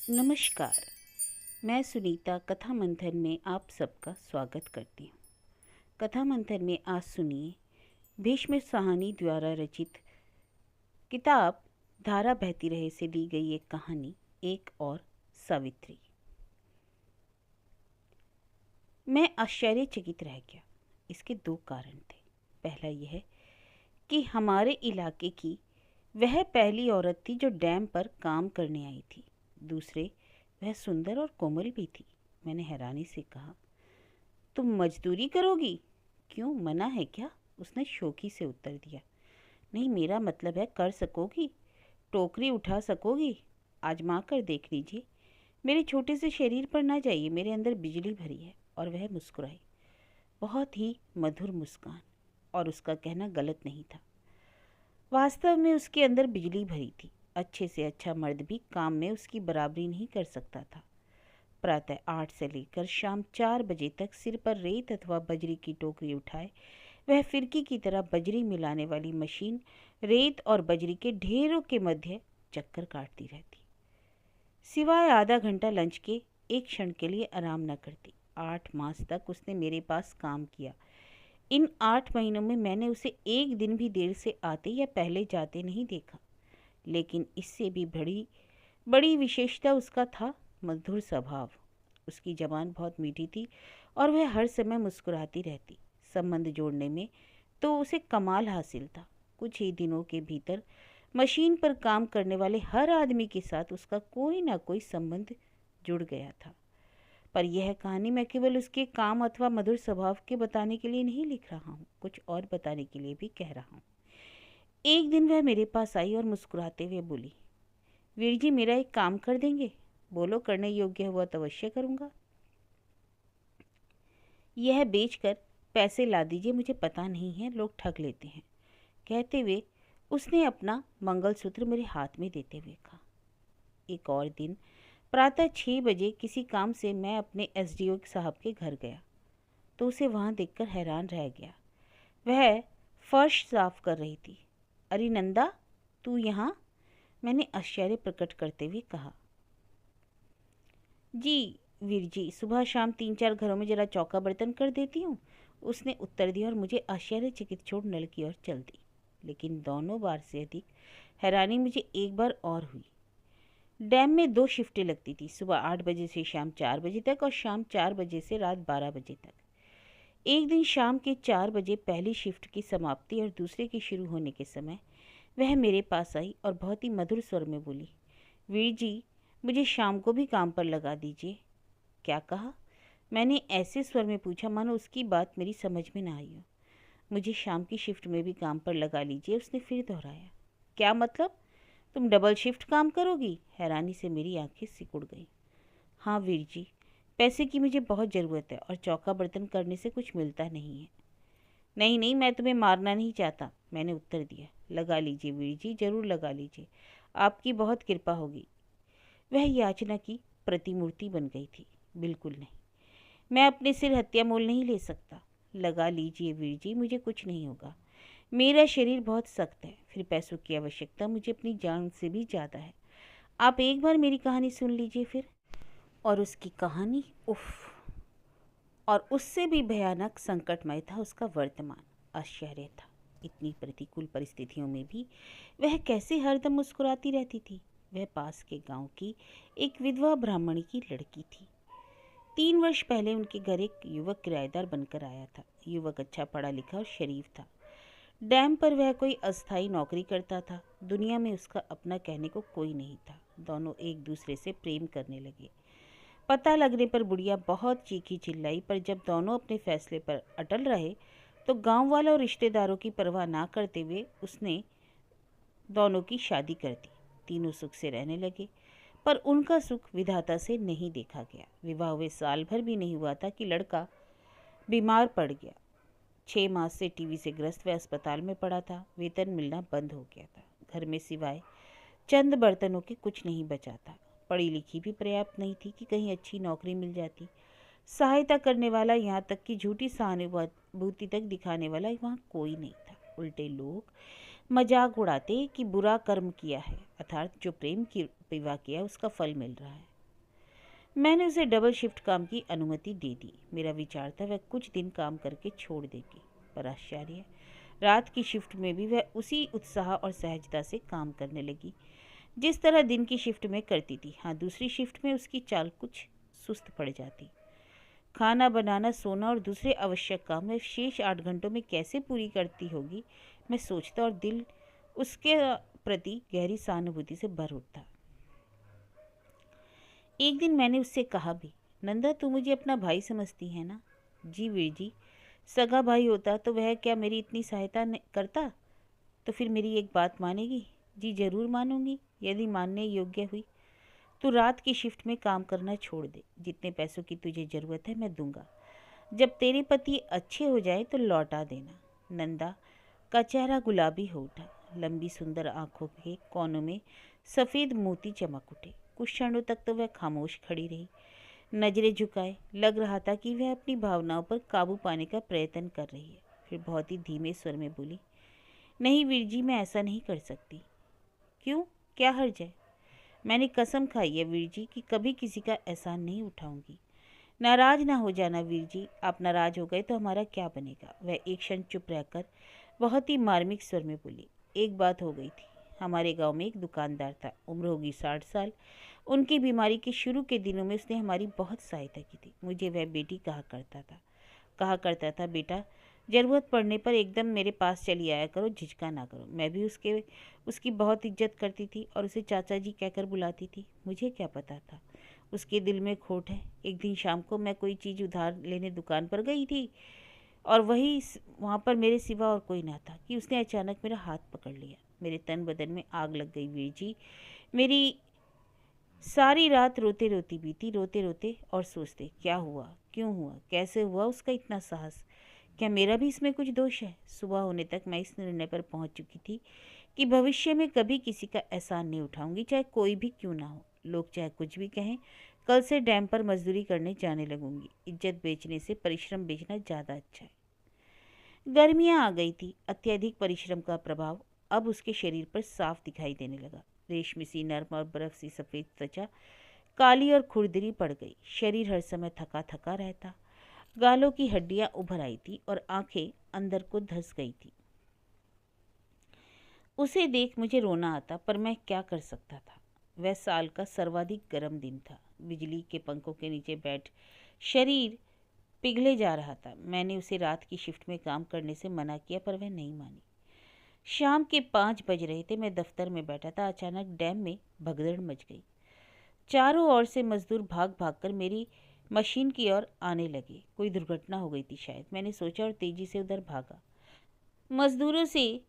नमस्कार। मैं सुनीता कथा मंथन में आप सबका स्वागत करती हूँ। कथा मंथन में आज सुनिए भीष्म साहनी द्वारा रचित किताब धारा बहती रहे से ली गई एक कहानी, एक और सावित्री। मैं आश्चर्यचकित रह गया। इसके दो कारण थे। पहला यह कि हमारे इलाके की वह पहली औरत थी जो डैम पर काम करने आई थी। दूसरे, वह सुंदर और कोमल भी थी। मैंने हैरानी से कहा, तुम मजदूरी करोगी? क्यों, मना है क्या? उसने शौकी से उत्तर दिया, नहीं, मेरा मतलब है कर सकोगी, टोकरी उठा सकोगी? आजमा कर देख लीजिए। मेरे छोटे से शरीर पर ना जाइए, मेरे अंदर बिजली भरी है। और वह मुस्कुराई, बहुत ही मधुर मुस्कान। और उसका कहना गलत नहीं था। वास्तव में उसके अंदर बिजली भरी थी। अच्छे से अच्छा मर्द भी काम में उसकी बराबरी नहीं कर सकता था। प्रातः 8 से लेकर शाम 4 बजे तक सिर पर रेत अथवा बजरी की टोकरी उठाए वह फिरकी की तरह बजरी मिलाने वाली मशीन रेत और बजरी के ढेरों के मध्य चक्कर काटती रहती, सिवाय आधा घंटा लंच के एक क्षण के लिए आराम न करती। 8 मास तक उसने मेरे पास काम किया। इन 8 महीनों में मैंने उसे एक दिन भी देर से आते या पहले जाते नहीं देखा। लेकिन इससे भी बड़ी बड़ी विशेषता उसका था मधुर स्वभाव। उसकी जबान बहुत मीठी थी और वह हर समय मुस्कुराती रहती। संबंध जोड़ने में तो उसे कमाल हासिल था। कुछ ही दिनों के भीतर मशीन पर काम करने वाले हर आदमी के साथ उसका कोई ना कोई संबंध जुड़ गया था। पर यह कहानी मैं केवल उसके काम अथवा मधुर स्वभाव के बताने के लिए नहीं लिख रहा हूँ, कुछ और बताने के लिए भी कह रहा हूँ। एक दिन वह मेरे पास आई और मुस्कुराते हुए बोली, वीर जी, मेरा एक काम कर देंगे? बोलो, करने योग्य हुआ तो अवश्य करूँगा। यह बेचकर पैसे ला दीजिए, मुझे पता नहीं है, लोग ठग लेते हैं। कहते हुए उसने अपना मंगलसूत्र मेरे हाथ में देते हुए कहा। एक और दिन प्रातः 6 बजे किसी काम से मैं अपने एसडीओ साहब के घर गया तो उसे वहाँ देखकर हैरान रह गया। वह फर्श साफ कर रही थी। अरे नंदा, तू यहाँ? मैंने आश्चर्य प्रकट करते हुए कहा। जी वीर जी, सुबह शाम 3-4 घरों में जरा चौका बर्तन कर देती हूँ, उसने उत्तर दिया और मुझे आश्चर्यचकित छोड़ नल की ओर चल दी। लेकिन दोनों बार से अधिक हैरानी मुझे एक बार और हुई। डैम में 2 शिफ्टें लगती थी, सुबह 8 बजे से शाम 4 बजे तक और शाम 4 बजे से रात 12 बजे तक। एक दिन शाम के 4 बजे पहली शिफ्ट की समाप्ति और दूसरे के शुरू होने के समय वह मेरे पास आई और बहुत ही मधुर स्वर में बोली, वीर जी, मुझे शाम को भी काम पर लगा दीजिए। क्या कहा? मैंने ऐसे स्वर में पूछा मानो उसकी बात मेरी समझ में ना आई हो। मुझे शाम की शिफ्ट में भी काम पर लगा लीजिए, उसने फिर दोहराया। क्या मतलब? तुम डबल शिफ्ट काम करोगी? हैरानी से मेरी आंखें सिकुड़ गईं। हाँ वीर जी, पैसे की मुझे बहुत ज़रूरत है और चौका बर्तन करने से कुछ मिलता नहीं है। नहीं नहीं, मैं तुम्हें मारना नहीं चाहता, मैंने उत्तर दिया। लगा लीजिए वीर जी, ज़रूर लगा लीजिए, आपकी बहुत कृपा होगी। वह याचना की प्रतिमूर्ति बन गई थी। बिल्कुल नहीं, मैं अपने सिर हत्या मोल नहीं ले सकता। लगा लीजिए वीर जी, मुझे कुछ नहीं होगा। मेरा शरीर बहुत सख्त है, फिर पैसों की आवश्यकता मुझे अपनी जान से भी ज़्यादा है। आप एक बार मेरी कहानी सुन लीजिए फिर। और उसकी कहानी, उफ! और उससे भी भयानक संकटमय था उसका वर्तमान। आश्चर्य था, इतनी प्रतिकूल परिस्थितियों में भी वह कैसे हरदम मुस्कुराती रहती थी। वह पास के गांव की एक विधवा ब्राह्मणी की लड़की थी। 3 वर्ष पहले उनके घर एक युवक किराएदार बनकर आया था। युवक अच्छा पढ़ा लिखा और शरीफ था। डैम पर वह कोई अस्थायी नौकरी करता था। दुनिया में उसका अपना कहने को कोई नहीं था। दोनों एक दूसरे से प्रेम करने लगे। पता लगने पर बुढ़िया बहुत चीखी चिल्लाई, पर जब दोनों अपने फैसले पर अटल रहे तो गांव वालों और रिश्तेदारों की परवाह ना करते हुए उसने दोनों की शादी कर दी। तीनों सुख से रहने लगे, पर उनका सुख विधाता से नहीं देखा गया। विवाह हुए साल भर भी नहीं हुआ था कि लड़का बीमार पड़ गया। 6 मास से टीबी से ग्रस्त वह अस्पताल में पड़ा था। वेतन मिलना बंद हो गया था। घर में सिवाय चंद बर्तनों के कुछ नहीं बचा था। पढ़ी लिखी भी पर्याप्त नहीं थी कि कहीं अच्छी नौकरी मिल जाती। सहायता करने वाला, यहाँ तक कि झूठी सहानुभूति तक दिखाने वाला वहाँ कोई नहीं था। उल्टे लोग मजाक उड़ाते कि बुरा कर्म किया है, अर्थात जो प्रेम की विवाह किया उसका फल मिल रहा है। मैंने उसे डबल शिफ्ट काम की अनुमति दे दी। मेरा विचार था वह कुछ दिन काम करके छोड़ देगी, पर आश्चर्य, रात की शिफ्ट में भी वह उसी उत्साह और सहजता से काम करने लगी जिस तरह दिन की शिफ्ट में करती थी। हाँ, दूसरी शिफ्ट में उसकी चाल कुछ सुस्त पड़ जाती। खाना बनाना, सोना और दूसरे आवश्यक काम वह शेष 8 घंटों में कैसे पूरी करती होगी, मैं सोचता और दिल उसके प्रति गहरी सहानुभूति से भर उठता। एक दिन मैंने उससे कहा भी, नंदा, तू मुझे अपना भाई समझती है ना? जी वीर जी, सगा भाई होता तो वह क्या मेरी इतनी सहायता करता? तो फिर मेरी एक बात मानेगी? जी जरूर मानूंगी, यदि मानने योग्य हुई। तू रात की शिफ्ट में काम करना छोड़ दे। जितने पैसों की तुझे ज़रूरत है मैं दूंगा। जब तेरे पति अच्छे हो जाए तो लौटा देना। नंदा का चेहरा गुलाबी हो उठा। लंबी सुंदर आंखों के कोनों में सफ़ेद मोती चमक उठे। कुछ क्षणों तक तो वह खामोश खड़ी रही, नजरें झुकाए। लग रहा था कि वह अपनी भावनाओं पर काबू पाने का प्रयत्न कर रही है। फिर बहुत ही धीमे स्वर में बोली, नहीं वीर जी, मैं ऐसा नहीं कर सकती। क्यों? क्या हर्ज है? मैंने कसम खाई है वीर जी कि कभी किसी का एहसान नहीं उठाऊंगी। नाराज ना हो जाना वीर जी, आप नाराज हो गए तो हमारा क्या बनेगा? वह एक क्षण चुप रहकर बहुत ही मार्मिक स्वर में बोली, एक बात हो गई थी। हमारे गांव में एक दुकानदार था, उम्र होगी 60 साल। उनकी बीमारी के शुरू के दिनों में उसने हमारी बहुत सहायता की थी। मुझे वह बेटी कहा करता था, बेटा ज़रूरत पड़ने पर एकदम मेरे पास चली आया करो, झिझका ना करो। मैं भी उसकी बहुत इज्जत करती थी और उसे चाचा जी कहकर बुलाती थी। मुझे क्या पता था उसके दिल में खोट है। एक दिन शाम को मैं कोई चीज़ उधार लेने दुकान पर गई थी और वहाँ पर मेरे सिवा और कोई ना था कि उसने अचानक मेरा हाथ पकड़ लिया। मेरे तन बदन में आग लग गई वीर जी। मेरी सारी रात रोते रोती बीती, रोते रोते और सोचते, क्या हुआ, क्यों हुआ, कैसे हुआ उसका इतना साहस? क्या मेरा भी इसमें कुछ दोष है? सुबह होने तक मैं इस निर्णय पर पहुंच चुकी थी कि भविष्य में कभी किसी का एहसान नहीं उठाऊंगी, चाहे कोई भी क्यों ना हो। लोग चाहे कुछ भी कहें, कल से डैम पर मजदूरी करने जाने लगूंगी। इज्जत बेचने से परिश्रम बेचना ज़्यादा अच्छा है। गर्मियाँ आ गई थी। अत्यधिक परिश्रम का प्रभाव अब उसके शरीर पर साफ दिखाई देने लगा। रेशमी सी नर्म और बर्फ सी सफ़ेद त्वचा काली और खुरदरी पड़ गई। शरीर हर समय थका थका रहता। गालों की हड्डियां उभर आई थी और आंखें अंदर को धंस गई थी। उसे देख मुझे रोना आता, पर मैं क्या कर सकता था? वह साल का सर्वाधिक गर्म दिन था। बिजली के पंखों के नीचे बैठ शरीर पिघले जा रहा था। मैंने उसे रात की शिफ्ट में काम करने से मना किया, पर वह नहीं मानी। शाम के 5 बज रहे थे। मैं दफ्तर में बैठा था। अचानक डैम में भगदड़ मच गई। चारों ओर से मजदूर भाग भाग कर मेरी मशीन की ओर आने लगे। कोई दुर्घटना हो गई थी शायद, मैंने सोचा और तेजी से उधर भागा। मजदूरों से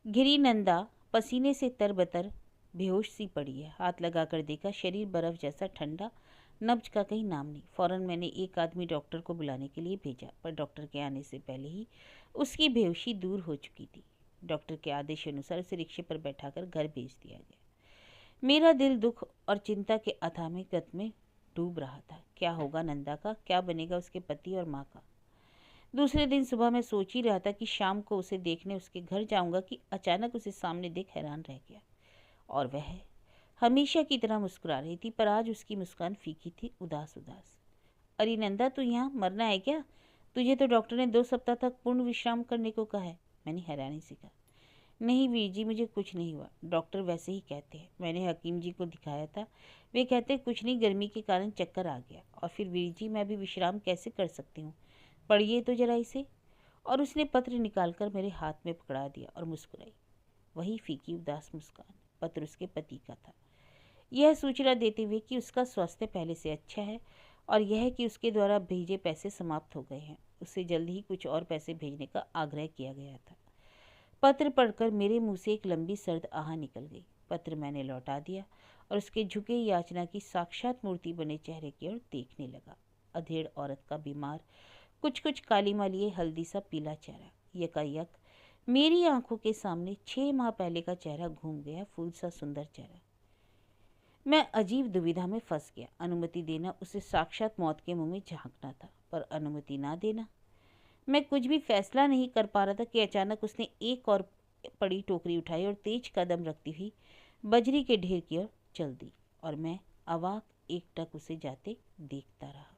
घिरी नंदा पसीने से तरबतर बेहोश सी पड़ी है। हाथ लगाकर देखा, शरीर बर्फ जैसा ठंडा, नब्ज का कहीं नाम नहीं। फौरन मैंने एक आदमी डॉक्टर को बुलाने के लिए भेजा, पर डॉक्टर के आने से पहले ही उसकी बेहोशी दूर हो चुकी थी। डॉक्टर के आदेश अनुसार उसे रिक्शे पर बैठाकर घर भेज दिया गया। मेरा दिल दुख और चिंता के अथाह में गत में डूब रहा था। क्या होगा नंदा का? क्या बनेगा उसके पति और माँ का? दूसरे दिन सुबह मैं सोच ही रहा था कि शाम को उसे देखने उसके घर जाऊंगा कि अचानक उसे सामने देख हैरान रह गया। और वह हमेशा की तरह मुस्कुरा रही थी, पर आज उसकी मुस्कान फीकी थी, उदास उदास। अरे नंदा, तू यहाँ मरना है क्या? तुझे तो डॉक्टर ने 2 सप्ताह तक पूर्ण विश्राम करने को कहा है। मैंने हैरानी से कहा, नहीं वीर जी, मुझे कुछ नहीं हुआ। डॉक्टर वैसे ही कहते हैं। मैंने हकीम जी को दिखाया था, वे कहते कुछ नहीं, गर्मी के कारण चक्कर आ गया। और फिर वीर जी, मैं भी विश्राम कैसे कर सकती हूँ? पढ़िए तो जरा इसे। और उसने पत्र निकालकर मेरे हाथ में पकड़ा दिया और मुस्कुराई। वही फीकी उदास मुस्कान। पत्र उसके पति का था, यह सूचना देते हुए कि उसका स्वास्थ्य पहले से अच्छा है और यह कि उसके द्वारा भेजे पैसे समाप्त हो गए हैं। उससे जल्द ही कुछ और पैसे भेजने का आग्रह किया गया था। पत्र पढ़कर मेरे मुंह से एक लंबी सर्द आह निकल गई। पत्र मैंने लौटा दिया और उसके झुके याचना की साक्षात मूर्ति बने चेहरे की ओर देखने लगा। अधेड़ औरत का बीमार, कुछ कुछ कालीमा लिए हल्दी सा पीला चेहरा। यकायक मेरी आंखों के सामने 6 माह पहले का चेहरा घूम गया, फूल सा सुंदर चेहरा। मैं अजीब दुविधा में फंस गया। अनुमति देना उसे साक्षात मौत के मुंह में झांकना था, पर अनुमति ना देना। मैं कुछ भी फैसला नहीं कर पा रहा था कि अचानक उसने एक और पड़ी टोकरी उठाई और तेज कदम रखती हुई बजरी के ढेर की ओर चल दी। और मैं अवाक एकटक उसे जाते देखता रहा।